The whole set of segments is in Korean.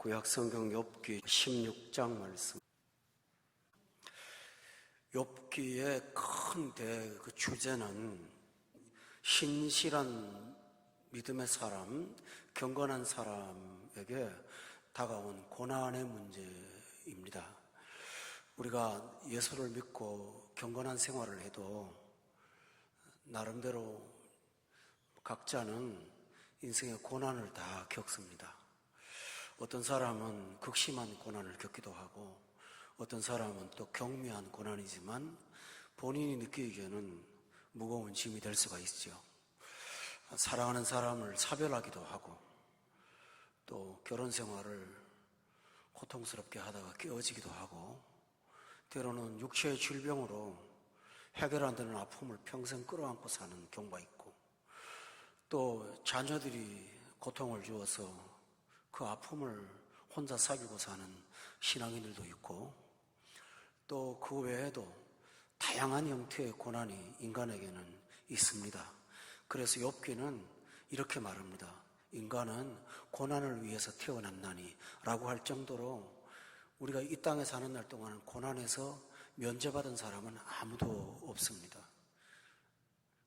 구약성경 욥기 16장 말씀. 욥기의 큰 그 주제는 신실한 믿음의 사람, 경건한 사람에게 다가온 고난의 문제입니다. 우리가 예수를 믿고 경건한 생활을 해도 나름대로 각자는 인생의 고난을 다 겪습니다. 어떤 사람은 극심한 고난을 겪기도 하고 어떤 사람은 또 경미한 고난이지만 본인이 느끼기에는 무거운 짐이 될 수가 있죠. 사랑하는 사람을 사별하기도 하고 또 결혼 생활을 고통스럽게 하다가 깨어지기도 하고 때로는 육체의 질병으로 해결 안 되는 아픔을 평생 끌어안고 사는 경우가 있고 또 자녀들이 고통을 주어서 그 아픔을 혼자 사귀고 사는 신앙인들도 있고 또 그 외에도 다양한 형태의 고난이 인간에게는 있습니다. 그래서 욥기는 이렇게 말합니다. 인간은 고난을 위해서 태어났나니 라고 할 정도로 우리가 이 땅에 사는 날 동안은 고난에서 면제받은 사람은 아무도 없습니다.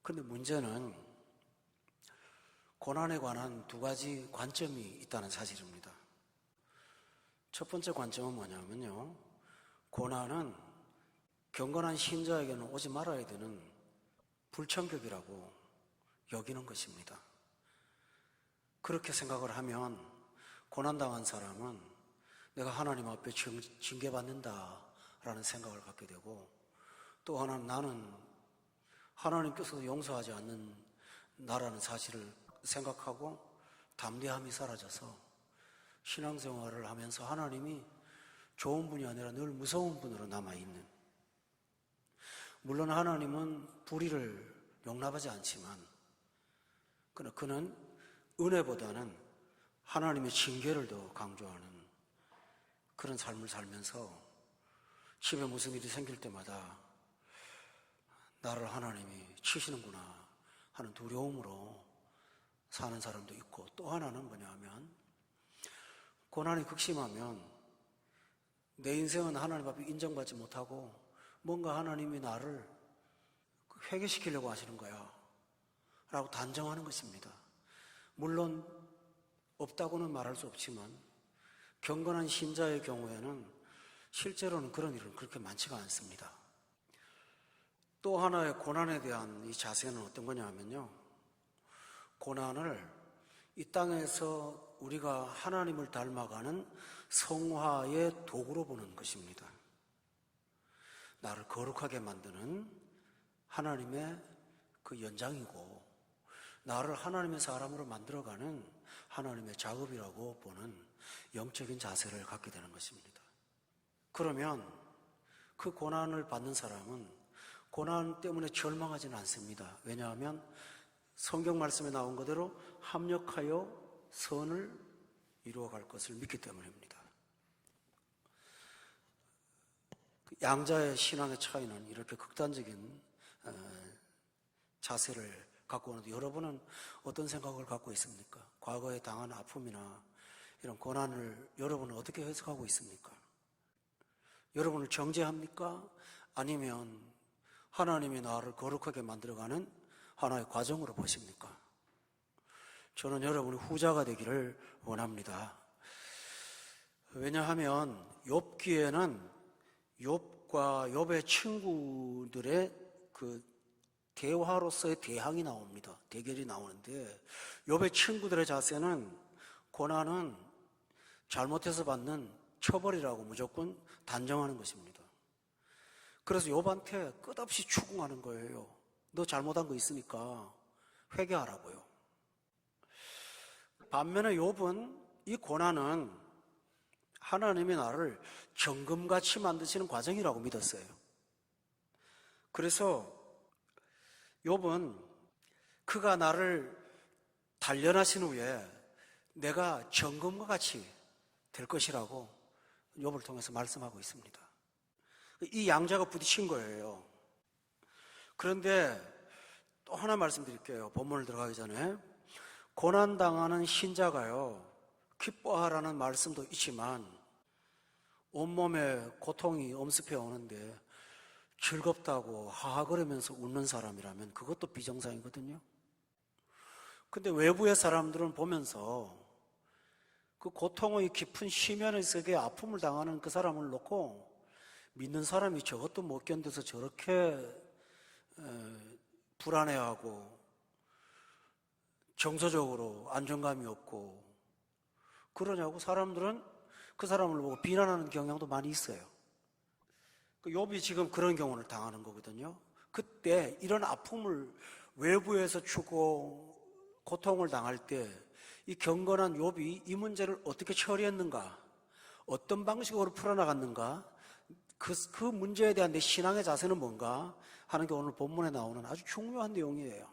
그런데 문제는 고난에 관한 두 가지 관점이 있다는 사실입니다. 첫 번째 관점은 뭐냐면요, 고난은 경건한 신자에게는 오지 말아야 되는 불청격이라고 여기는 것입니다. 그렇게 생각을 하면 고난당한 사람은 내가 하나님 앞에 징계받는다라는 생각을 갖게 되고 또 하나는 나는 하나님께서 용서하지 않는 나라는 사실을 생각하고 담대함이 사라져서 신앙생활을 하면서 하나님이 좋은 분이 아니라 늘 무서운 분으로 남아있는, 물론 하나님은 불의를 용납하지 않지만 그는 은혜보다는 하나님의 징계를 더 강조하는 그런 삶을 살면서 집에 무슨 일이 생길 때마다 나를 하나님이 치시는구나 하는 두려움으로 사는 사람도 있고 또 하나는 뭐냐 하면 고난이 극심하면 내 인생은 하나님 앞에 인정받지 못하고 뭔가 하나님이 나를 회개시키려고 하시는 거야 라고 단정하는 것입니다. 물론 없다고는 말할 수 없지만 경건한 신자의 경우에는 실제로는 그런 일은 그렇게 많지가 않습니다. 또 하나의 고난에 대한 이 자세는 어떤 거냐 하면요, 고난을 이 땅에서 우리가 하나님을 닮아가는 성화의 도구로 보는 것입니다. 나를 거룩하게 만드는 하나님의 그 연장이고 나를 하나님의 사람으로 만들어가는 하나님의 작업이라고 보는 영적인 자세를 갖게 되는 것입니다. 그러면 그 고난을 받는 사람은 고난 때문에 절망하지는 않습니다. 왜냐하면 성경 말씀에 나온 그대로 합력하여 선을 이루어갈 것을 믿기 때문입니다. 양자의 신앙의 차이는 이렇게 극단적인 자세를 갖고 오는데 여러분은 어떤 생각을 갖고 있습니까? 과거에 당한 아픔이나 이런 고난을 여러분은 어떻게 해석하고 있습니까? 여러분을 정죄합니까? 아니면 하나님이 나를 거룩하게 만들어가는 하나의 과정으로 보십니까? 저는 여러분이 후자가 되기를 원합니다. 왜냐하면 욥기에는 욥과 욥의 친구들의 그 대화로서의 대항이 나옵니다. 대결이 나오는데 욥의 친구들의 자세는 고난은 잘못해서 받는 처벌이라고 무조건 단정하는 것입니다. 그래서 욥한테 끝없이 추궁하는 거예요. 너 잘못한 거 있으니까 회개하라고요. 반면에 욥은 이 고난은 하나님이 나를 정금같이 만드시는 과정이라고 믿었어요. 그래서 욥은 그가 나를 단련하신 후에 내가 정금과 같이 될 것이라고 욥을 통해서 말씀하고 있습니다. 이 양자가 부딪힌 거예요. 그런데 또 하나 말씀드릴게요. 본문을 들어가기 전에 고난당하는 신자가요, 기뻐하라는 말씀도 있지만 온몸에 고통이 엄습해 오는데 즐겁다고 하하거리면서 웃는 사람이라면 그것도 비정상이거든요. 근데 외부의 사람들은 보면서 그 고통의 깊은 심연의 세계에 아픔을 당하는 그 사람을 놓고 믿는 사람이 저것도 못 견뎌서 저렇게 불안해하고 정서적으로 안정감이 없고 그러냐고 사람들은 그 사람을 보고 비난하는 경향도 많이 있어요. 욥이 지금 그런 경우를 당하는 거거든요. 그때 이런 아픔을 외부에서 주고 고통을 당할 때 이 경건한 욥이 이 문제를 어떻게 처리했는가, 어떤 방식으로 풀어나갔는가, 그 문제에 대한 내 신앙의 자세는 뭔가 하는 게 오늘 본문에 나오는 아주 중요한 내용이에요.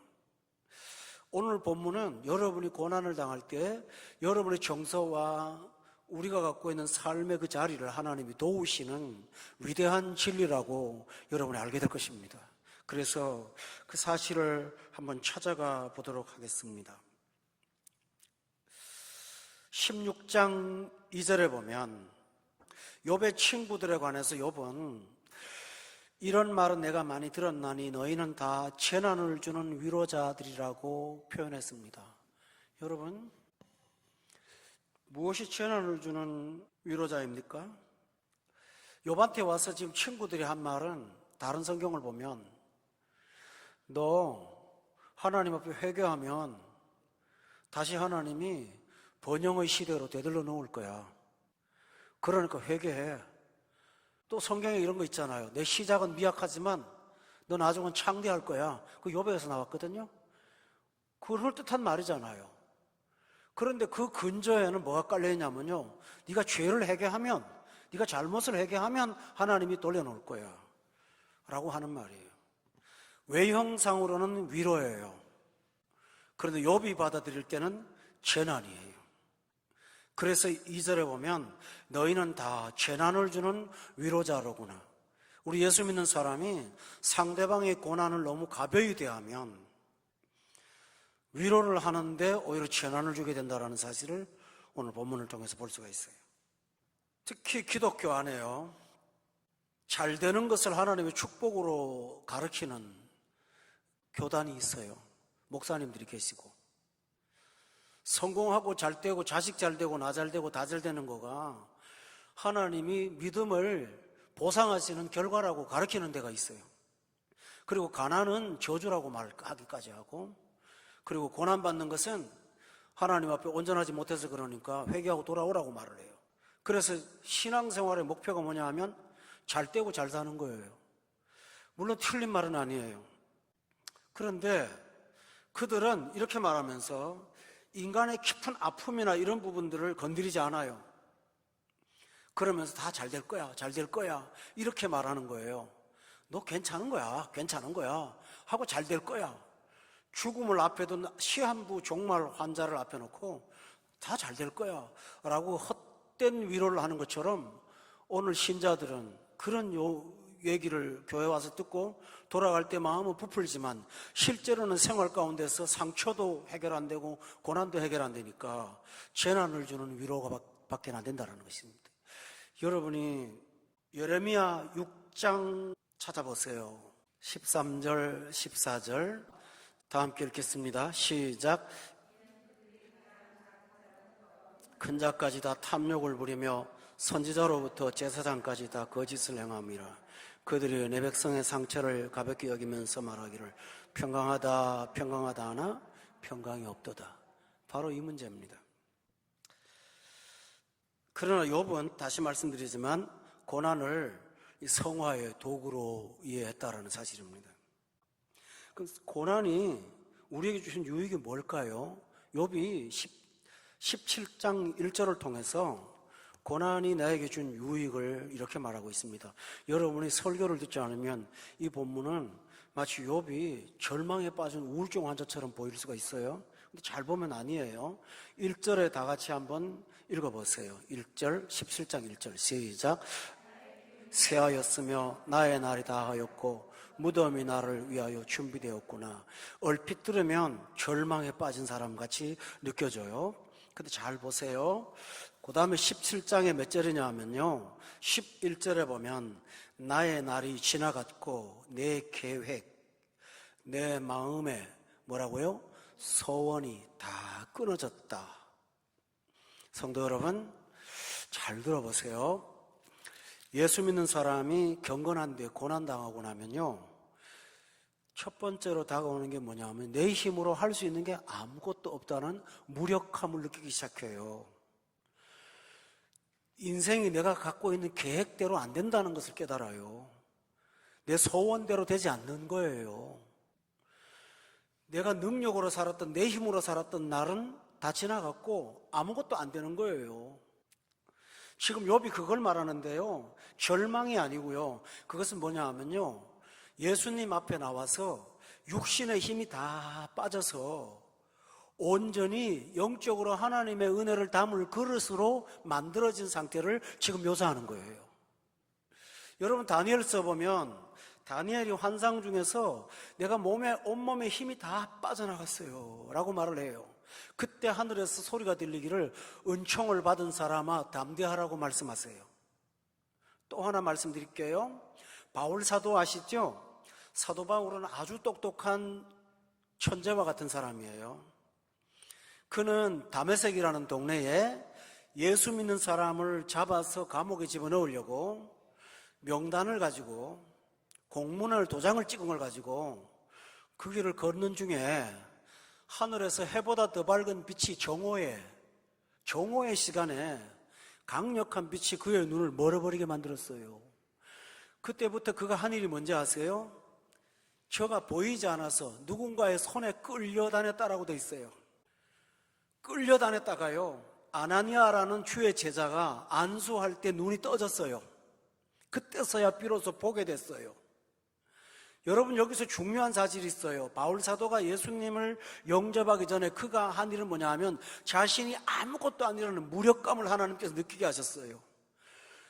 오늘 본문은 여러분이 고난을 당할 때 여러분의 정서와 우리가 갖고 있는 삶의 그 자리를 하나님이 도우시는 위대한 진리라고 여러분이 알게 될 것입니다. 그래서 그 사실을 한번 찾아가 보도록 하겠습니다. 16장 2절에 보면 욥의 친구들에 관해서 욥은 이런 말은 내가 많이 들었나니 너희는 다 재난을 주는 위로자들이라고 표현했습니다. 여러분, 무엇이 재난을 주는 위로자입니까? 욥한테 와서 지금 친구들이 한 말은 다른 성경을 보면 너 하나님 앞에 회개하면 다시 하나님이 번영의 시대로 되돌려 놓을 거야. 그러니까 회개해. 또 성경에 이런 거 있잖아요. 내 시작은 미약하지만 너 나중은 창대할 거야. 그 욥에서 나왔거든요. 그럴듯한 말이잖아요. 그런데 그 근저에는 뭐가 깔려있냐면요, 네가 죄를 회개하면, 네가 잘못을 회개하면 하나님이 돌려놓을 거야 라고 하는 말이에요. 외형상으로는 위로예요. 그런데 욥이 받아들일 때는 재난이에요. 그래서 2절에 보면 너희는 다 재난을 주는 위로자로구나. 우리 예수 믿는 사람이 상대방의 고난을 너무 가벼이 대하면 위로를 하는데 오히려 재난을 주게 된다는 사실을 오늘 본문을 통해서 볼 수가 있어요. 특히 기독교 안에요, 잘 되는 것을 하나님의 축복으로 가르치는 교단이 있어요. 목사님들이 계시고, 성공하고 잘 되고 자식 잘 되고 나 잘 되고 다 잘 되는 거가 하나님이 믿음을 보상하시는 결과라고 가르치는 데가 있어요. 그리고 가난은 저주라고 말하기까지 하고, 그리고 고난받는 것은 하나님 앞에 온전하지 못해서 그러니까 회개하고 돌아오라고 말을 해요. 그래서 신앙생활의 목표가 뭐냐 하면 잘 되고 잘 사는 거예요. 물론 틀린 말은 아니에요. 그런데 그들은 이렇게 말하면서 인간의 깊은 아픔이나 이런 부분들을 건드리지 않아요. 그러면서 다 잘 될 거야, 잘 될 거야 이렇게 말하는 거예요. 너 괜찮은 거야, 괜찮은 거야 하고 잘 될 거야. 죽음을 앞에 둔 시한부 종말 환자를 앞에 놓고 다 잘 될 거야 라고 헛된 위로를 하는 것처럼 오늘 신자들은 그런 얘기를 교회 와서 듣고 돌아갈 때 마음은 부풀지만 실제로는 생활 가운데서 상처도 해결 안 되고 고난도 해결 안 되니까 재난을 주는 위로가 밖에 안 된다는 것입니다. 여러분이 예레미야 6장 찾아보세요. 13절 14절 다 함께 읽겠습니다. 시작. 큰 자까지 다 탐욕을 부리며 선지자로부터 제사장까지 다 거짓을 행함이라. 그들이 내 백성의 상처를 가볍게 여기면서 말하기를 평강하다 평강하다 하나 평강이 없도다. 바로 이 문제입니다. 그러나 욥은 다시 말씀드리지만 고난을 성화의 도구로 이해했다라는 사실입니다. 고난이 우리에게 주신 유익이 뭘까요? 욥이 17장 1절을 통해서 고난이 나에게 준 유익을 이렇게 말하고 있습니다. 여러분이 설교를 듣지 않으면 이 본문은 마치 욥이 절망에 빠진 우울증 환자처럼 보일 수가 있어요. 근데 잘 보면 아니에요. 1절에 다 같이 한번 읽어보세요. 1절, 17장 1절 시작. 새하였으며 나의 날이 다하였고 무덤이 나를 위하여 준비되었구나. 얼핏 들으면 절망에 빠진 사람같이 느껴져요. 근데 잘 보세요. 그 다음에 17장에 몇 절이냐 하면요, 11절에 보면 나의 날이 지나갔고 내 계획, 내 마음에 뭐라고요? 소원이 다 끊어졌다. 성도 여러분, 잘 들어보세요. 예수 믿는 사람이 경건한데 고난당하고 나면요, 첫 번째로 다가오는 게 뭐냐면 내 힘으로 할 수 있는 게 아무것도 없다는 무력함을 느끼기 시작해요. 인생이 내가 갖고 있는 계획대로 안 된다는 것을 깨달아요. 내 소원대로 되지 않는 거예요. 내가 능력으로 살았던, 내 힘으로 살았던 날은 다 지나갔고 아무것도 안 되는 거예요. 지금 욥이 그걸 말하는데요, 절망이 아니고요, 그것은 뭐냐 하면요, 예수님 앞에 나와서 육신의 힘이 다 빠져서 온전히 영적으로 하나님의 은혜를 담을 그릇으로 만들어진 상태를 지금 묘사하는 거예요. 여러분, 다니엘서 보면 다니엘이 환상 중에서 내가 온몸에 힘이 다 빠져나갔어요 라고 말을 해요. 그때 하늘에서 소리가 들리기를 은총을 받은 사람아 담대하라고 말씀하세요. 또 하나 말씀드릴게요. 바울 사도 아시죠? 사도 바울은 아주 똑똑한 천재와 같은 사람이에요. 그는 다메섹이라는 동네에 예수 믿는 사람을 잡아서 감옥에 집어넣으려고 명단을 가지고 공문을, 도장을 찍은 걸 가지고 그 길을 걷는 중에 하늘에서 해보다 더 밝은 빛이 정오의 시간에 강력한 빛이 그의 눈을 멀어버리게 만들었어요. 그때부터 그가 한 일이 뭔지 아세요? 저가 보이지 않아서 누군가의 손에 끌려다녔다라고 돼 있어요. 끌려다녔다가요, 아나니아라는 주의 제자가 안수할 때 눈이 떠졌어요. 그때서야 비로소 보게 됐어요. 여러분, 여기서 중요한 사실이 있어요. 바울 사도가 예수님을 영접하기 전에 그가 한 일은 뭐냐 하면 자신이 아무것도 아니라는 무력감을 하나님께서 느끼게 하셨어요.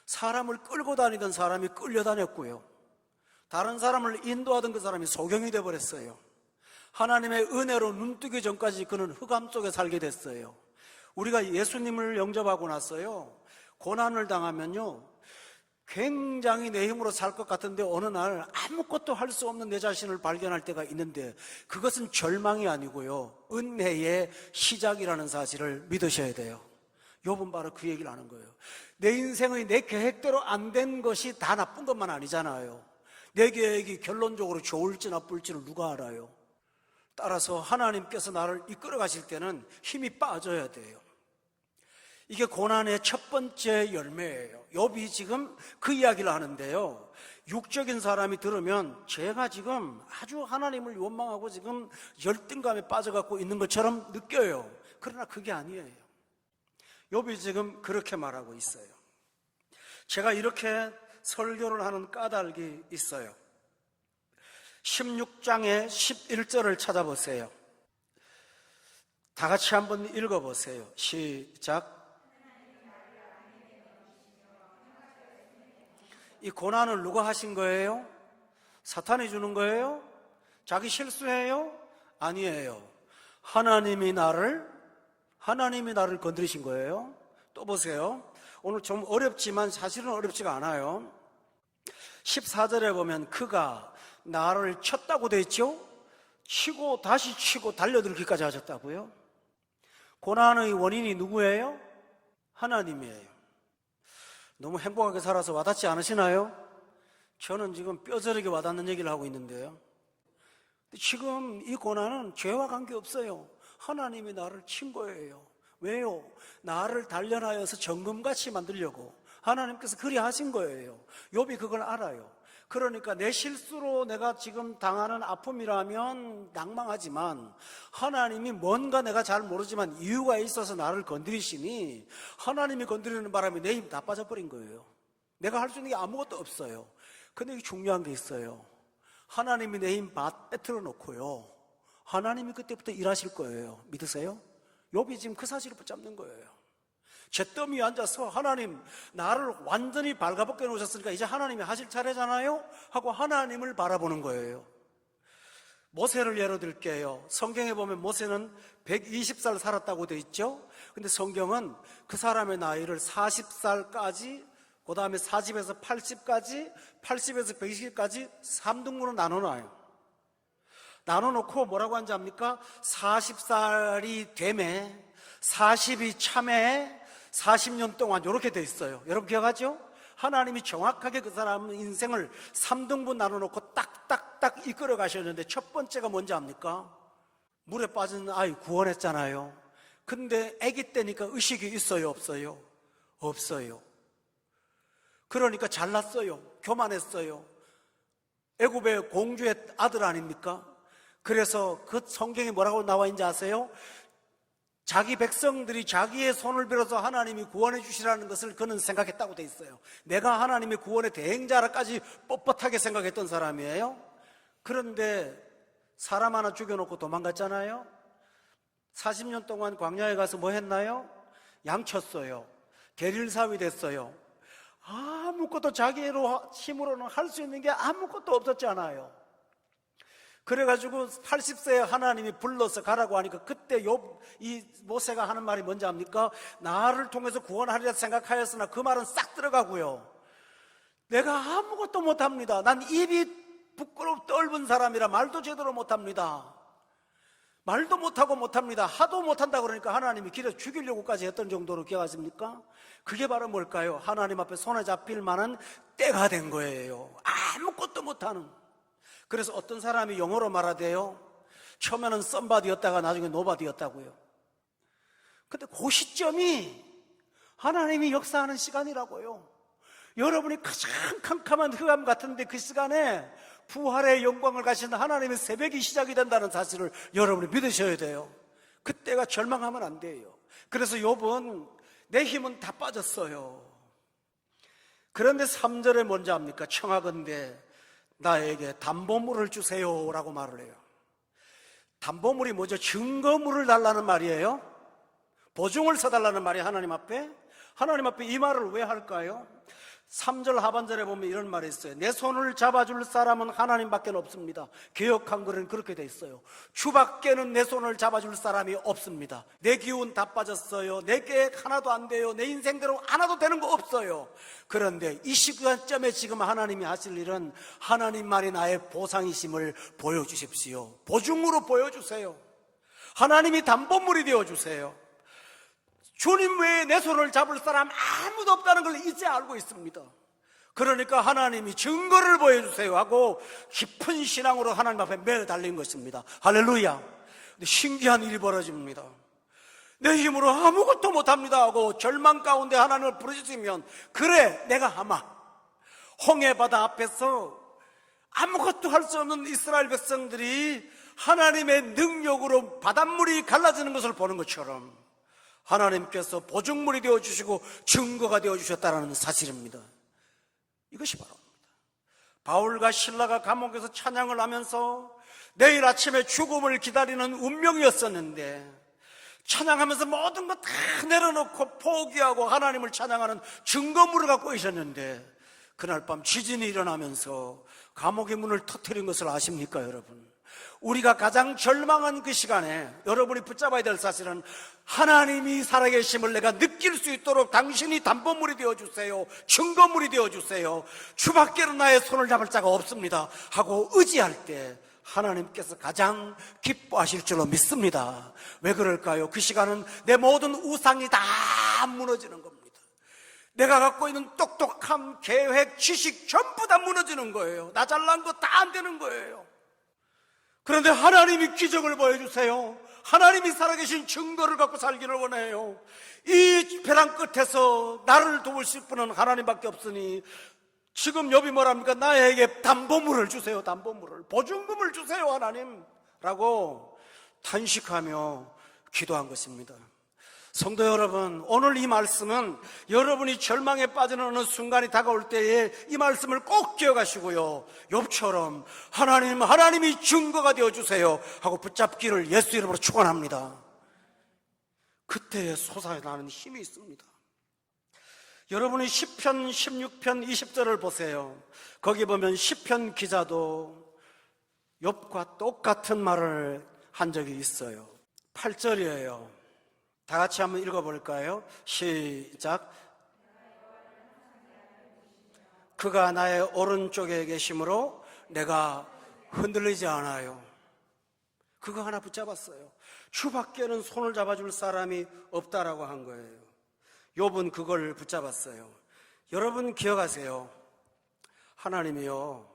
사람을 끌고 다니던 사람이 끌려다녔고요, 다른 사람을 인도하던 그 사람이 소경이 되어버렸어요. 하나님의 은혜로 눈뜨기 전까지 그는 흑암 속에 살게 됐어요. 우리가 예수님을 영접하고 나서요, 고난을 당하면요, 굉장히 내 힘으로 살 것 같은데 어느 날 아무것도 할 수 없는 내 자신을 발견할 때가 있는데 그것은 절망이 아니고요, 은혜의 시작이라는 사실을 믿으셔야 돼요. 욥은 바로 그 얘기를 하는 거예요. 내 인생의 내 계획대로 안 된 것이 다 나쁜 것만 아니잖아요. 내 계획이 결론적으로 좋을지 나쁠지를 누가 알아요? 따라서 하나님께서 나를 이끌어 가실 때는 힘이 빠져야 돼요. 이게 고난의 첫 번째 열매예요. 욥이 지금 그 이야기를 하는데요, 육적인 사람이 들으면 제가 지금 아주 하나님을 원망하고 지금 열등감에 빠져갖고 있는 것처럼 느껴요. 그러나 그게 아니에요. 욥이 지금 그렇게 말하고 있어요. 제가 이렇게 설교를 하는 까닭이 있어요. 16장의 11절을 찾아보세요. 다 같이 한번 읽어보세요. 시작. 이 고난을 누가 하신 거예요? 사탄이 주는 거예요? 자기 실수해요? 아니에요. 하나님이 나를 건드리신 거예요. 또 보세요. 오늘 좀 어렵지만 사실은 어렵지가 않아요. 14절에 보면 그가 나를 쳤다고 돼 있죠? 치고 다시 치고 달려들기까지 하셨다고요? 고난의 원인이 누구예요? 하나님이에요. 너무 행복하게 살아서 와닿지 않으시나요? 저는 지금 뼈저리게 와닿는 얘기를 하고 있는데요, 지금 이 고난은 죄와 관계없어요. 하나님이 나를 친 거예요. 왜요? 나를 단련하여서 정금같이 만들려고 하나님께서 그리 하신 거예요. 욥이 그걸 알아요. 그러니까 내 실수로 내가 지금 당하는 아픔이라면 낭망하지만 하나님이 뭔가 내가 잘 모르지만 이유가 있어서 나를 건드리시니 하나님이 건드리는 바람에 내 힘 다 빠져버린 거예요. 내가 할 수 있는 게 아무것도 없어요. 근데 중요한 게 있어요. 하나님이 내 힘 빼뜨려 놓고요, 하나님이 그때부터 일하실 거예요. 믿으세요? 욥이 지금 그 사실을 붙잡는 거예요. 잿더미 위에 앉아서 하나님, 나를 완전히 발가벗겨 놓으셨으니까 이제 하나님이 하실 차례잖아요 하고 하나님을 바라보는 거예요. 모세를 예로 들게요. 성경에 보면 모세는 120살 살았다고 돼 있죠. 근데 성경은 그 사람의 나이를 40살까지, 그 다음에 40에서 80까지, 80에서 120까지 3등분으로 나눠놔요. 나눠놓고 뭐라고 하는지 압니까? 40살이 되매 40이 참에 40년 동안 이렇게 돼 있어요. 여러분 기억하죠? 하나님이 정확하게 그 사람 인생을 3등분 나눠놓고 딱딱딱 이끌어 가셨는데, 첫 번째가 뭔지 압니까? 물에 빠진 아이 구원했잖아요. 근데 아기 때니까 의식이 있어요, 없어요? 없어요. 그러니까 잘났어요. 교만했어요. 애굽의 공주의 아들 아닙니까? 그래서 그 성경에 뭐라고 나와 있는지 아세요? 자기 백성들이 자기의 손을 빌어서 하나님이 구원해 주시라는 것을 그는 생각했다고 돼 있어요. 내가 하나님의 구원의 대행자라까지 뻣뻣하게 생각했던 사람이에요. 그런데 사람 하나 죽여놓고 도망갔잖아요. 40년 동안 광야에 가서 뭐 했나요? 양 쳤어요. 대릴사위 됐어요. 아무것도 자기로 힘으로는 할 수 있는 게 아무것도 없었잖아요. 그래가지고 80세에 하나님이 불러서 가라고 하니까, 그때 이 모세가 하는 말이 뭔지 압니까? 나를 통해서 구원하리라 생각하였으나 그 말은 싹 들어가고요. 내가 아무것도 못합니다. 난 입이 부끄럽고 떫은 사람이라 말도 제대로 못합니다. 말도 못하고 못합니다. 하도 못한다 그러니까 하나님이 길에서 죽이려고까지 했던 정도로 기억하십니까? 그게 바로 뭘까요? 하나님 앞에 손에 잡힐 만한 때가 된 거예요. 아무것도 못하는. 그래서 어떤 사람이 영어로 말하대요. 처음에는 썸바디였다가 나중에 노바디였다고요. 근데 그 시점이 하나님이 역사하는 시간이라고요. 여러분이 가장 캄캄한 흑암 같은데 그 시간에 부활의 영광을 가신 하나님의 새벽이 시작이 된다는 사실을 여러분이 믿으셔야 돼요. 그때가 절망하면 안 돼요. 그래서 욥은 내 힘은 다 빠졌어요. 그런데 3절에 뭔지 압니까? 청하건대 나에게 담보물을 주세요 라고 말을 해요. 담보물이 뭐죠? 증거물을 달라는 말이에요. 보증을 서달라는 말이 하나님 앞에. 하나님 앞에 이 말을 왜 할까요? 3절 하반절에 보면 이런 말이 있어요. 내 손을 잡아줄 사람은 하나님밖에 없습니다. 개역 한글은 그렇게 돼 있어요. 주밖에는 내 손을 잡아줄 사람이 없습니다. 내 기운 다 빠졌어요. 내 계획 하나도 안 돼요. 내 인생대로 하나도 되는 거 없어요. 그런데 이 시간점에 지금 하나님이 하실 일은 하나님만이 나의 보상이심을 보여주십시오. 보증으로 보여주세요. 하나님이 담보물이 되어주세요. 주님 외에 내 손을 잡을 사람 아무도 없다는 걸 이제 알고 있습니다. 그러니까 하나님이 증거를 보여주세요 하고 깊은 신앙으로 하나님 앞에 매달린 것입니다. 할렐루야. 근데 신기한 일이 벌어집니다. 내 힘으로 아무것도 못합니다 하고 절망 가운데 하나님을 부르짖으면, 그래 내가 아마 홍해바다 앞에서 아무것도 할 수 없는 이스라엘 백성들이 하나님의 능력으로 바닷물이 갈라지는 것을 보는 것처럼 하나님께서 보증물이 되어주시고 증거가 되어주셨다는 사실입니다. 이것이 바로입니다. 바울과 실라가 감옥에서 찬양을 하면서 내일 아침에 죽음을 기다리는 운명이었었는데, 찬양하면서 모든 것 다 내려놓고 포기하고 하나님을 찬양하는 증거물을 갖고 계셨는데, 그날 밤 지진이 일어나면서 감옥의 문을 터뜨린 것을 아십니까 여러분? 우리가 가장 절망한 그 시간에 여러분이 붙잡아야 될 사실은, 하나님이 살아계심을 내가 느낄 수 있도록 당신이 담보물이 되어주세요, 증거물이 되어주세요, 주밖에는 나의 손을 잡을 자가 없습니다 하고 의지할 때 하나님께서 가장 기뻐하실 줄로 믿습니다. 왜 그럴까요? 그 시간은 내 모든 우상이 다 무너지는 겁니다. 내가 갖고 있는 똑똑함, 계획, 지식 전부 다 무너지는 거예요. 나 잘난 거 다 안 되는 거예요. 그런데 하나님이 기적을 보여주세요. 하나님이 살아계신 증거를 갖고 살기를 원해요. 이 벼랑 끝에서 나를 도우실 분은 하나님밖에 없으니 지금 욥이 뭐랍니까? 나에게 담보물을 주세요. 담보물을, 보증금을 주세요 하나님 라고 탄식하며 기도한 것입니다. 성도 여러분, 오늘 이 말씀은 여러분이 절망에 빠지는 어느 순간이 다가올 때에 이 말씀을 꼭 기억하시고요, 욥처럼 하나님이 증거가 되어주세요 하고 붙잡기를 예수 이름으로 축원합니다. 그때에 솟아나는 힘이 있습니다. 여러분이 시편 16편 20절을 보세요. 거기 보면 시편 기자도 욥과 똑같은 말을 한 적이 있어요. 8절이에요. 다 같이 한번 읽어볼까요? 시작. 그가 나의 오른쪽에 계심으로 내가 흔들리지 않아요. 그거 하나 붙잡았어요. 주밖에는 손을 잡아줄 사람이 없다라고 한 거예요. 욥은 그걸 붙잡았어요. 여러분 기억하세요. 하나님이요,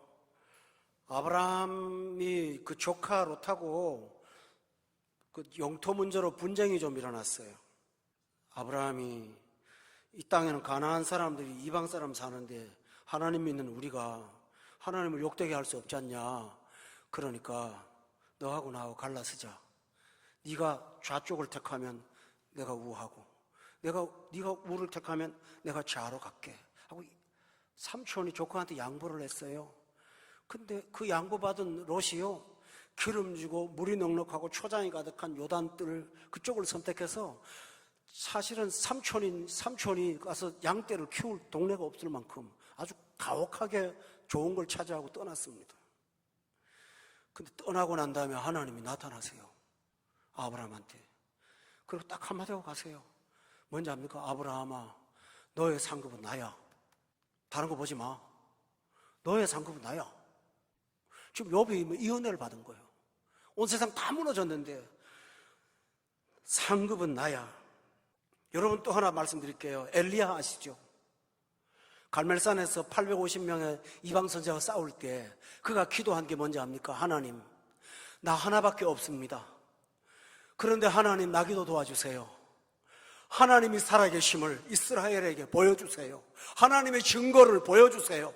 아브라함이 그 조카 롯하고 그 영토 문제로 분쟁이 좀 일어났어요. 아브라함이 이 땅에는 가나안 사람들이 이방 사람 사는데 하나님 믿는 우리가 하나님을 욕되게 할 수 없지 않냐. 그러니까 너하고 나하고 갈라서자. 네가 좌쪽을 택하면 내가 우하고, 네가 우를 택하면 내가 좌로 갈게 하고 삼촌이 조카한테 양보를 했어요. 근데 그 양보받은 롯이요, 기름지고 물이 넉넉하고 초장이 가득한 요단뜰 그쪽을 선택해서 사실은 삼촌이 가서 양떼를 키울 동네가 없을 만큼 아주 가혹하게 좋은 걸 차지하고 떠났습니다. 근데 떠나고 난 다음에 하나님이 나타나세요. 아브라함한테. 그리고 딱 한마디 하고 가세요. 뭔지 압니까? 아브라함아, 너의 상급은 나야. 다른 거 보지 마. 너의 상급은 나야. 지금 욥이 이 은혜를 받은 거예요. 온 세상 다 무너졌는데 상급은 나야. 여러분 또 하나 말씀드릴게요. 엘리야 아시죠? 갈멜산에서 850명의 이방 선지자가 싸울 때 그가 기도한 게 뭔지 압니까? 하나님, 나 하나밖에 없습니다. 그런데 하나님, 나 기도 도와주세요. 하나님이 살아계심을 이스라엘에게 보여주세요. 하나님의 증거를 보여주세요.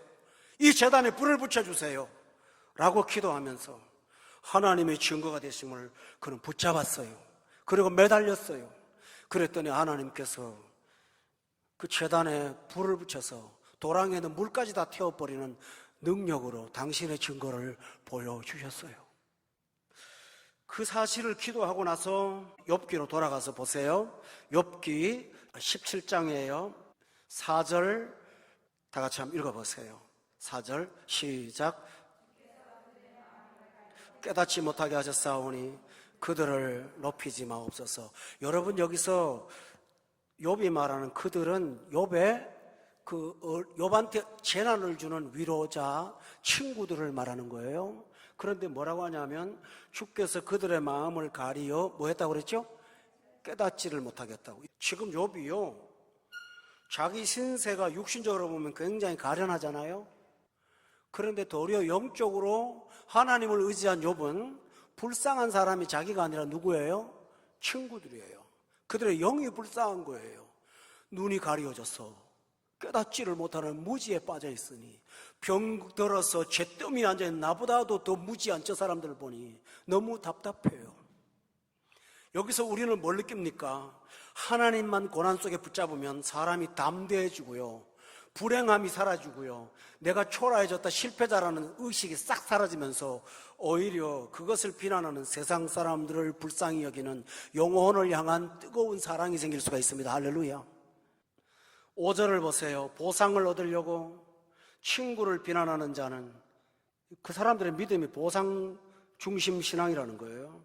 이 제단에 불을 붙여주세요 라고 기도하면서 하나님의 증거가 되심을 그는 붙잡았어요. 그리고 매달렸어요. 그랬더니 하나님께서 그 제단에 불을 붙여서 도랑에는 물까지 다 태워버리는 능력으로 당신의 증거를 보여주셨어요. 그 사실을 기도하고 나서 욥기로 돌아가서 보세요. 욥기 17장이에요. 4절 다 같이 한번 읽어보세요. 4절 시작. 깨닫지 못하게 하셨사오니 그들을 높이지 마옵소서. 여러분 여기서 욥이 말하는 그들은 욥한테 재난을 주는 위로자, 친구들을 말하는 거예요. 그런데 뭐라고 하냐면 주께서 그들의 마음을 가리어 뭐 했다고 그랬죠? 깨닫지를 못하겠다고. 지금 욥이요, 자기 신세가 육신적으로 보면 굉장히 가련하잖아요. 그런데 도리어 영적으로 하나님을 의지한 욥은 불쌍한 사람이 자기가 아니라 누구예요? 친구들이에요. 그들의 영이 불쌍한 거예요. 눈이 가려져서 깨닫지를 못하는 무지에 빠져 있으니, 병들어서 잿더미에 앉아있는 나보다도 더 무지한 저 사람들을 보니 너무 답답해요. 여기서 우리는 뭘 느낍니까? 하나님만 고난 속에 붙잡으면 사람이 담대해지고요, 불행함이 사라지고요, 내가 초라해졌다 실패자라는 의식이 싹 사라지면서 오히려 그것을 비난하는 세상 사람들을 불쌍히 여기는 영혼을 향한 뜨거운 사랑이 생길 수가 있습니다. 할렐루야. 5절을 보세요. 보상을 얻으려고 친구를 비난하는 자는, 그 사람들의 믿음이 보상 중심 신앙이라는 거예요.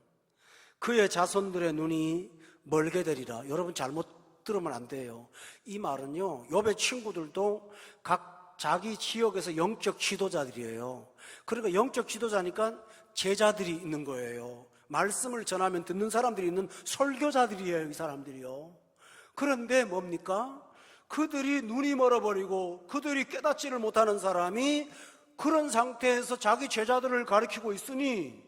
그의 자손들의 눈이 멀게 되리라. 여러분 잘못 들으면 안 돼요. 이 말은요, 욥의 친구들도 각 자기 지역에서 영적 지도자들이에요. 그러니까 영적 지도자니까 제자들이 있는 거예요. 말씀을 전하면 듣는 사람들이 있는 설교자들이에요, 이 사람들이요. 그런데 뭡니까? 그들이 눈이 멀어버리고 그들이 깨닫지를 못하는 사람이 그런 상태에서 자기 제자들을 가리키고 있으니,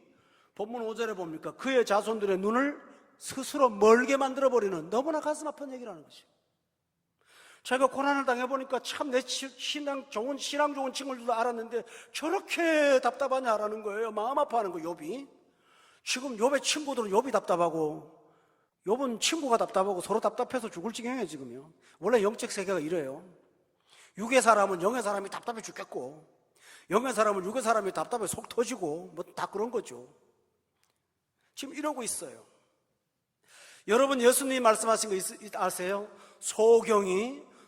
본문 5절에 봅니까? 그의 자손들의 눈을 스스로 멀게 만들어버리는, 너무나 가슴 아픈 얘기라는 것이에요. 제가 고난을 당해보니까 참 내 신앙 좋은 친구들도 알았는데 저렇게 답답하냐라는 거예요. 마음 아파하는 거예요, 욥이. 지금 욥의 친구들은 욥이 답답하고, 욥은 친구가 답답하고 서로 답답해서 죽을 지경이에요, 지금요. 원래 영적 세계가 이래요. 육의 사람은 영의 사람이 답답해 죽겠고, 영의 사람은 육의 사람이 답답해 속 터지고, 뭐 다 그런 거죠. 지금 이러고 있어요. 여러분 예수님이 말씀하신 거 아세요?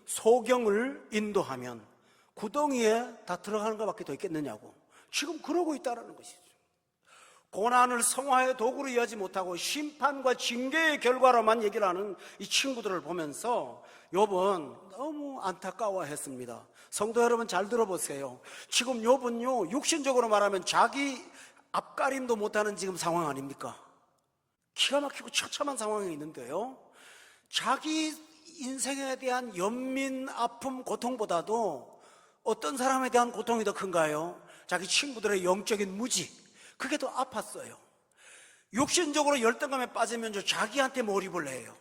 소경을 인도하면 구덩이에 다 들어가는 것밖에 더 있겠느냐고. 지금 그러고 있다는 것이죠. 고난을 성화의 도구로 이해하지 못하고 심판과 징계의 결과로만 얘기를 하는 이 친구들을 보면서 욥은 너무 안타까워했습니다. 성도 여러분, 잘 들어보세요. 지금 욥은요, 육신적으로 말하면 자기 앞가림도 못하는 지금 상황 아닙니까? 기가 막히고 처참한 상황이 있는데요, 자기 인생에 대한 연민, 아픔, 고통보다도 어떤 사람에 대한 고통이 더 큰가요? 자기 친구들의 영적인 무지, 그게 더 아팠어요. 육신적으로 열등감에 빠지면 자기한테 몰입을 해요.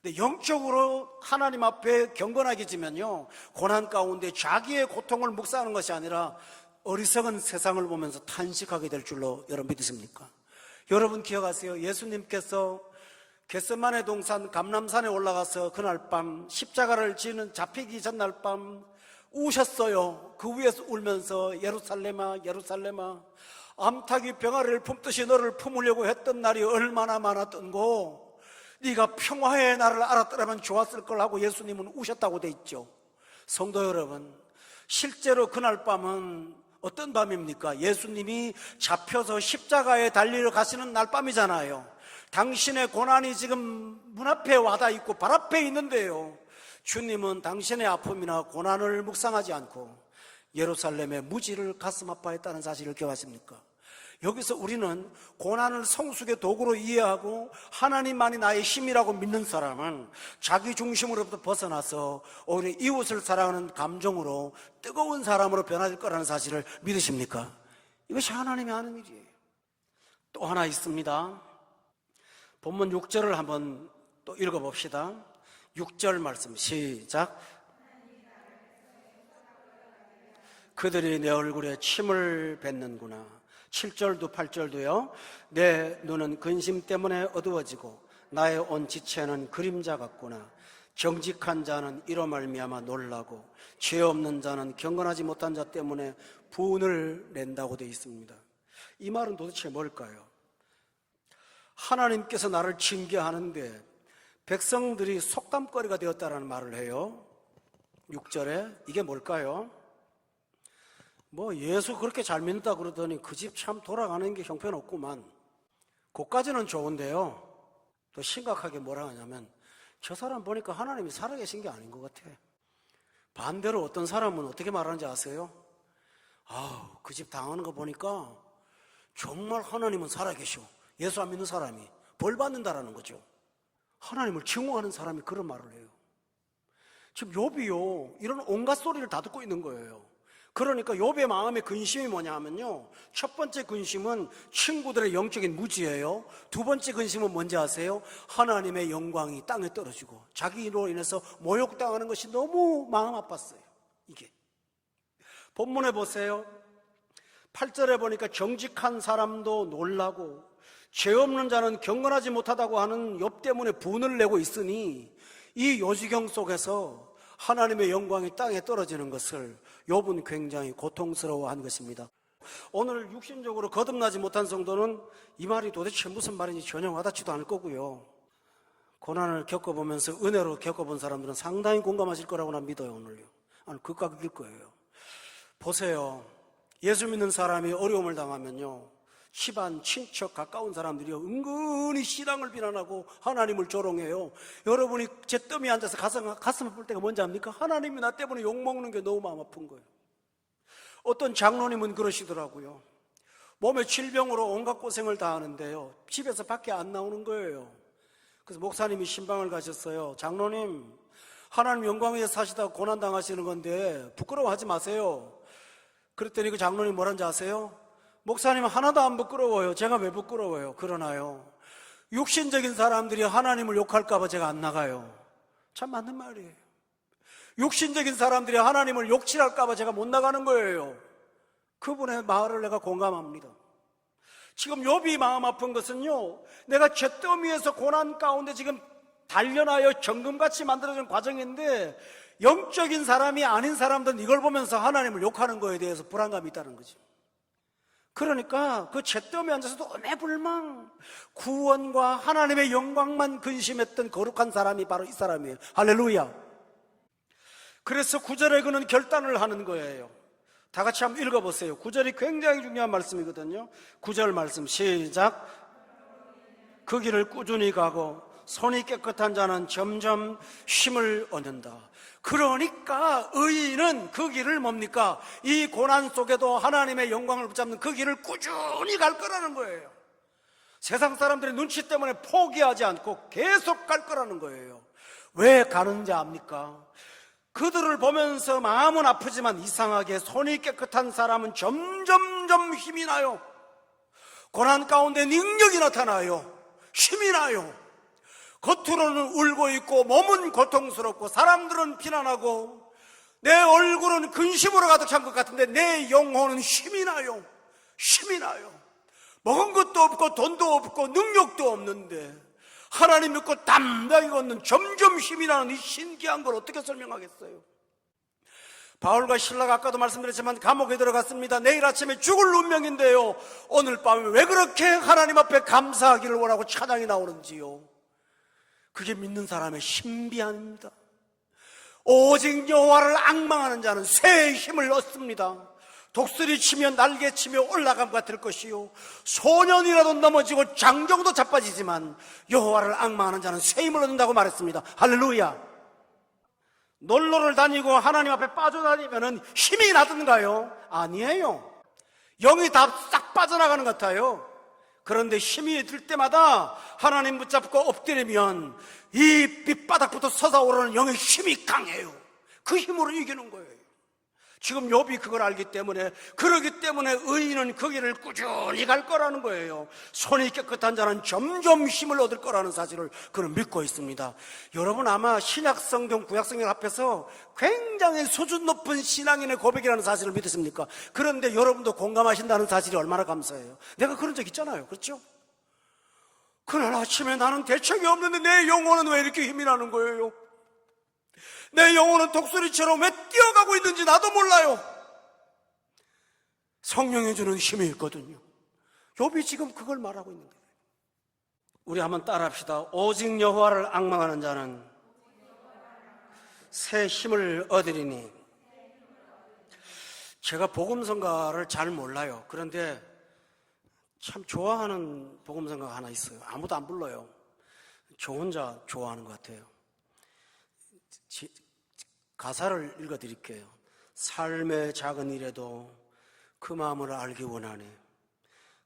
근데 영적으로 하나님 앞에 경건하게 지면요, 고난 가운데 자기의 고통을 묵상하는 것이 아니라 어리석은 세상을 보면서 탄식하게 될 줄로 여러분 믿으십니까? 여러분 기억하세요? 예수님께서 겟세마네 동산 감람산에 올라가서 그날 밤 십자가를 지는 잡히기 전날 밤 우셨어요. 그 위에서 울면서 예루살렘아 예루살렘아, 암탉이 병아리를 품듯이 너를 품으려고 했던 날이 얼마나 많았던고, 네가 평화의 날을 알았더라면 좋았을 걸 하고 예수님은 우셨다고 돼 있죠. 성도 여러분, 실제로 그날 밤은 어떤 밤입니까? 예수님이 잡혀서 십자가에 달리러 가시는 날 밤이잖아요. 당신의 고난이 지금 문 앞에 와닿아 있고 발 앞에 있는데요, 주님은 당신의 아픔이나 고난을 묵상하지 않고 예루살렘의 무지를 가슴 아파했다는 사실을 기억하십니까? 여기서 우리는 고난을 성숙의 도구로 이해하고 하나님만이 나의 힘이라고 믿는 사람은 자기 중심으로부터 벗어나서 오히려 이웃을 사랑하는 감정으로 뜨거운 사람으로 변화될 거라는 사실을 믿으십니까? 이것이 하나님이 하는 일이에요. 또 하나 있습니다. 본문 6절을 한번 또 읽어봅시다. 6절 말씀 시작. 그들이 내 얼굴에 침을 뱉는구나. 7절도 8절도요. 내 눈은 근심 때문에 어두워지고 나의 온 지체는 그림자 같구나. 정직한 자는 이로 말미암아 놀라고 죄 없는 자는 경건하지 못한 자 때문에 분을 낸다고 되어 있습니다. 이 말은 도대체 뭘까요? 하나님께서 나를 징계하는데 백성들이 속담거리가 되었다라는 말을 해요. 6절에 이게 뭘까요? 예수 그렇게 잘 믿는다 그러더니 그 집 참 돌아가는 게 형편없구만. 그까지는 좋은데요, 또 심각하게 뭐라 하냐면 저 사람 보니까 하나님이 살아계신 게 아닌 것 같아. 반대로 어떤 사람은 어떻게 말하는지 아세요? 그 집 당하는 거 보니까 정말 하나님은 살아계셔. 예수 안 믿는 사람이 벌 받는다라는 거죠. 하나님을 증오하는 사람이 그런 말을 해요. 지금 욥이요, 이런 온갖 소리를 다 듣고 있는 거예요. 그러니까 욥의 마음의 근심이 뭐냐 하면요, 첫 번째 근심은 친구들의 영적인 무지예요. 두 번째 근심은 뭔지 아세요? 하나님의 영광이 땅에 떨어지고 자기로 인해서 모욕당하는 것이 너무 마음 아팠어요. 이게 본문에 보세요. 8절에 보니까 정직한 사람도 놀라고 죄 없는 자는 경건하지 못하다고 하는 욥 때문에 분을 내고 있으니 이 요지경 속에서 하나님의 영광이 땅에 떨어지는 것을 욥은 굉장히 고통스러워한 것입니다. 오늘 육신적으로 거듭나지 못한 성도는 이 말이 도대체 무슨 말인지 전혀 와닿지도 않을 거고요, 고난을 겪어보면서 은혜로 겪어본 사람들은 상당히 공감하실 거라고 난 믿어요. 오늘요, 극과 극일 거예요. 보세요, 예수 믿는 사람이 어려움을 당하면요, 집안, 친척, 가까운 사람들이 은근히 신앙을 비난하고 하나님을 조롱해요. 여러분이 제 뜸에 앉아서 가슴 아플 때가 뭔지 압니까? 하나님이 나 때문에 욕먹는 게 너무 마음 아픈 거예요. 어떤 장로님은 그러시더라고요. 몸의 질병으로 온갖 고생을 다 하는데요, 집에서 밖에 안 나오는 거예요. 그래서 목사님이 신방을 가셨어요. 장로님, 하나님 영광 위에 사시다가 고난당하시는 건데 부끄러워하지 마세요. 그랬더니 그 장로님 뭐라는지 아세요? 목사님 하나도 안 부끄러워요. 제가 왜 부끄러워요? 그러나요, 육신적인 사람들이 하나님을 욕할까 봐 제가 안 나가요. 참 맞는 말이에요. 육신적인 사람들이 하나님을 욕칠할까 봐 제가 못 나가는 거예요. 그분의 말을 내가 공감합니다. 지금 욥이 마음 아픈 것은요, 내가 잿더미에서 고난 가운데 지금 단련하여 정금같이 만들어진 과정인데 영적인 사람이 아닌 사람들은 이걸 보면서 하나님을 욕하는 거에 대해서 불안감이 있다는 거죠. 그러니까 그 잿더미에 앉아서도 오매불망 구원과 하나님의 영광만 근심했던 거룩한 사람이 바로 이 사람이에요. 할렐루야. 그래서 9절에 그는 결단을 하는 거예요. 다 같이 한번 읽어보세요. 9절이 굉장히 중요한 말씀이거든요. 9절 말씀 시작. 그 길을 꾸준히 가고 손이 깨끗한 자는 점점 힘을 얻는다. 그러니까 의인은 그 길을 뭡니까? 이 고난 속에도 하나님의 영광을 붙잡는 그 길을 꾸준히 갈 거라는 거예요. 세상 사람들의 눈치 때문에 포기하지 않고 계속 갈 거라는 거예요. 왜 가는지 압니까? 그들을 보면서 마음은 아프지만 이상하게 손이 깨끗한 사람은 점점점 힘이 나요. 고난 가운데 능력이 나타나요. 힘이 나요. 겉으로는 울고 있고 몸은 고통스럽고 사람들은 비난하고 내 얼굴은 근심으로 가득 찬 것 같은데 내 영혼은 힘이 나요. 힘이 나요. 먹은 것도 없고 돈도 없고 능력도 없는데 하나님 믿고 담대하게 걷는 점점 힘이 나는 이 신기한 걸 어떻게 설명하겠어요? 바울과 실라가 아까도 말씀드렸지만 감옥에 들어갔습니다. 내일 아침에 죽을 운명인데요, 오늘 밤에 왜 그렇게 하나님 앞에 감사하기를 원하고 찬양이 나오는지요? 그게 믿는 사람의 신비함입니다. 오직 여호와를 앙망하는 자는 새 힘을 얻습니다. 독수리 치며 날개 치며 올라감과 될 것이요, 소년이라도 넘어지고 장정도 자빠지지만 여호와를 앙망하는 자는 새 힘을 얻는다고 말했습니다. 할렐루야. 놀러를 다니고 하나님 앞에 빠져다니면 힘이 나던가요? 아니에요. 영이 다 싹 빠져나가는 것 같아요. 그런데 힘이 들 때마다 하나님 붙잡고 엎드리면 이 밑바닥부터 솟아오르는 영의 힘이 강해요. 그 힘으로 이기는 거예요. 지금 욥이 그걸 알기 때문에, 그러기 때문에 의인은 그 길을 꾸준히 갈 거라는 거예요. 손이 깨끗한 자는 점점 힘을 얻을 거라는 사실을 그는 믿고 있습니다. 여러분 아마 신약성경, 구약성경 앞에서 굉장히 수준 높은 신앙인의 고백이라는 사실을 믿으십니까? 그런데 여러분도 공감하신다는 사실이 얼마나 감사해요. 내가 그런 적 있잖아요. 그렇죠? 그날 아침에 나는 대책이 없는데 내 영혼은 왜 이렇게 힘이 나는 거예요? 내 영혼은 독수리처럼 왜 뛰어가고 있는지 나도 몰라요. 성령이 주는 힘이 있거든요. 욥이 지금 그걸 말하고 있는 거예요. 우리 한번 따라합시다. 오직 여호와를 앙망하는 자는 새 힘을 얻으리니. 제가 복음성가를 잘 몰라요. 그런데 참 좋아하는 복음성가가 하나 있어요. 아무도 안 불러요. 저 혼자 좋아하는 것 같아요. 가사를 읽어드릴게요. 삶의 작은 일에도 그 마음을 알기 원하네.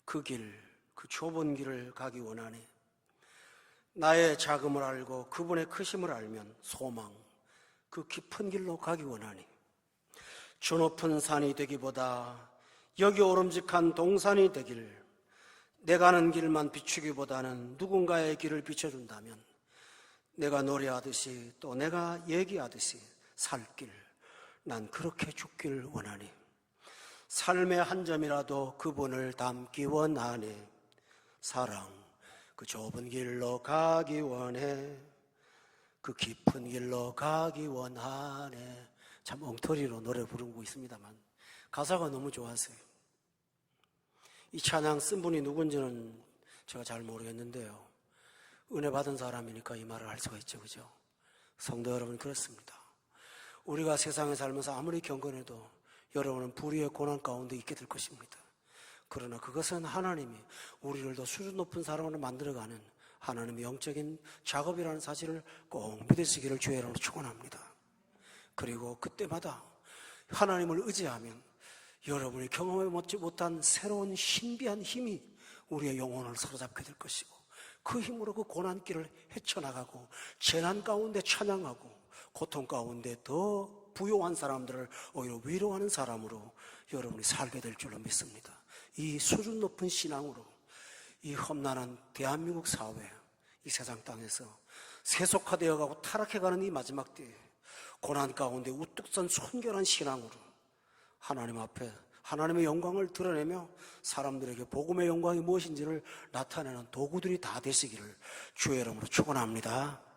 그 길, 그 좁은 길을 가기 원하네. 나의 작음을 알고 그분의 크심을 알면 소망, 그 깊은 길로 가기 원하네. 저 높은 산이 되기보다 여기 오름직한 동산이 되길, 내 가는 길만 비추기보다는 누군가의 길을 비춰준다면 내가 노래하듯이 또 내가 얘기하듯이 살 길, 난 그렇게 죽길 원하네. 삶의 한 점이라도 그분을 담기 원하네. 사랑, 그 좁은 길로 가기 원해. 그 깊은 길로 가기 원하네. 참 엉터리로 노래 부르고 있습니다만 가사가 너무 좋았어요. 이 찬양 쓴 분이 누군지는 제가 잘 모르겠는데요, 은혜 받은 사람이니까 이 말을 할 수가 있죠. 그죠? 성도 여러분, 그렇습니다. 우리가 세상에 살면서 아무리 경건해도 여러분은 불의의 고난 가운데 있게 될 것입니다. 그러나 그것은 하나님이 우리를 더 수준 높은 사람으로 만들어가는 하나님의 영적인 작업이라는 사실을 꼭 믿으시기를 주의 이름으로 축원합니다. 그리고 그때마다 하나님을 의지하면 여러분이 경험해보지 못한 새로운 신비한 힘이 우리의 영혼을 사로잡게 될 것이고, 그 힘으로 그 고난길을 헤쳐나가고 재난 가운데 찬양하고 고통 가운데 더 부요한 사람들을 오히려 위로하는 사람으로 여러분이 살게 될 줄로 믿습니다. 이 수준 높은 신앙으로 이 험난한 대한민국 사회, 이 세상 땅에서 세속화되어가고 타락해가는 이 마지막 때에 고난 가운데 우뚝 선 순결한 신앙으로 하나님 앞에 하나님의 영광을 드러내며 사람들에게 복음의 영광이 무엇인지를 나타내는 도구들이 다 되시기를 주의 이름으로 축원합니다.